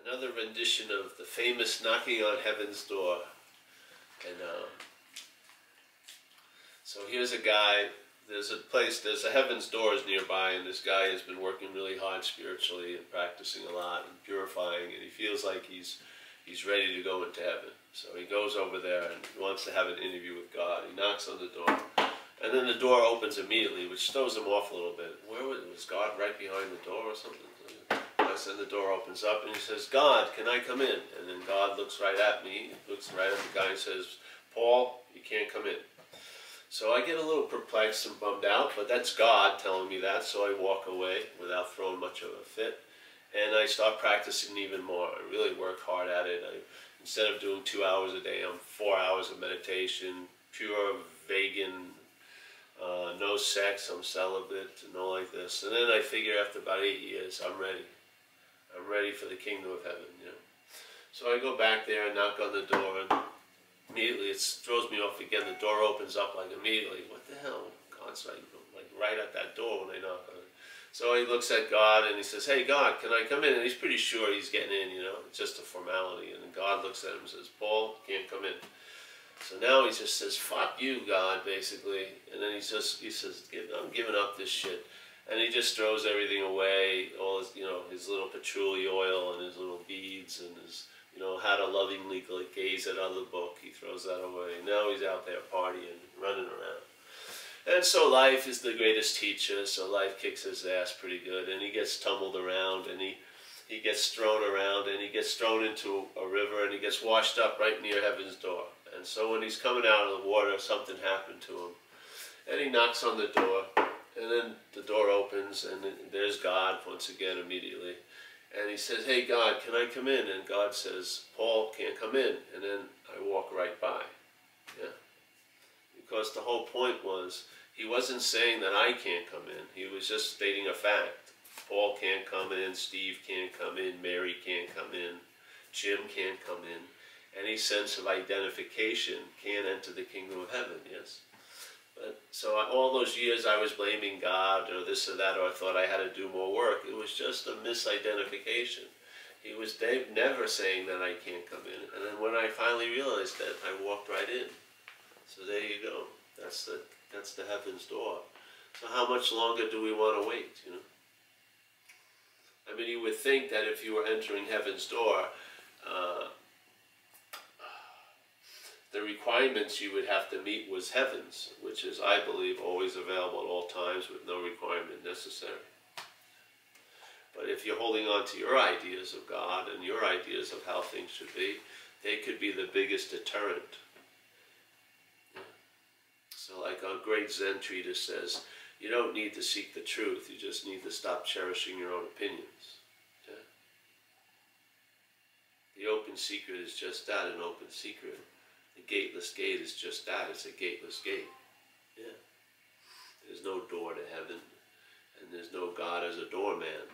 another rendition of the famous Knocking on Heaven's Door. And so here's a guy, there's a Heaven's Doors nearby, and this guy has been working really hard spiritually and practicing a lot and purifying, and he feels like he's ready to go into heaven. So he goes over there and he wants to have an interview with God. He knocks on the door, and then the door opens immediately, which throws him off a little bit. Where was God right behind the door or something? And the door opens up and he says, "God, can I come in?" And then God looks right at me, looks right at the guy and says, "Paul, you can't come in." So I get a little perplexed and bummed out, but that's God telling me that, so I walk away without throwing much of a fit. And I start practicing even more. I really work hard at it. Instead of doing 2 hours a day, I'm 4 hours of meditation, pure vegan, no sex, I'm celibate, and all like this. And then I figure after about 8 years, I'm ready. I'm ready for the kingdom of heaven, you know. So I go back there and knock on the door, and immediately it throws me off again. The door opens up like immediately. What the hell? God's like right at that door when I knock on it. So he looks at God and he says, "Hey God, can I come in?" And he's pretty sure he's getting in, you know. It's just a formality. And then God looks at him and says, "Paul, you can't come in." So now he just says, "Fuck you, God," basically. And then he says, "I'm giving up this shit." And he just throws everything away, all his, you know, his little patchouli oil and his little beads and his, you know, How to Lovingly Gaze at Other book. He throws that away. Now he's out there partying, running around. And so life is the greatest teacher, so life kicks his ass pretty good. And he gets tumbled around, and he gets thrown around, and he gets thrown into a river, and he gets washed up right near Heaven's Door. And so when he's coming out of the water, something happened to him. And he knocks on the door. And then the door opens, and there's God once again immediately. And he says, "Hey God, can I come in?" And God says, "Paul can't come in." And then I walk right by. Yeah. Because the whole point was, he wasn't saying that I can't come in. He was just stating a fact. Paul can't come in, Steve can't come in, Mary can't come in, Jim can't come in. Any sense of identification can't enter the kingdom of heaven, yes? So all those years I was blaming God or this or that, or I thought I had to do more work. It was just a misidentification. He was never saying that I can't come in. And then when I finally realized that, I walked right in. So there you go. That's the Heaven's Door. So how much longer do we want to wait, you know? I mean, you would think that if you were entering Heaven's Door, the requirements you would have to meet was heaven's, which is, I believe, always available at all times with no requirement necessary. But if you're holding on to your ideas of God and your ideas of how things should be, they could be the biggest deterrent. So like our great Zen treatise says, you don't need to seek the truth, you just need to stop cherishing your own opinions. Yeah? The open secret is just that, an open secret. The gateless gate is just that, it's a gateless gate. Yeah. There's no door to heaven, and there's no God as a doorman.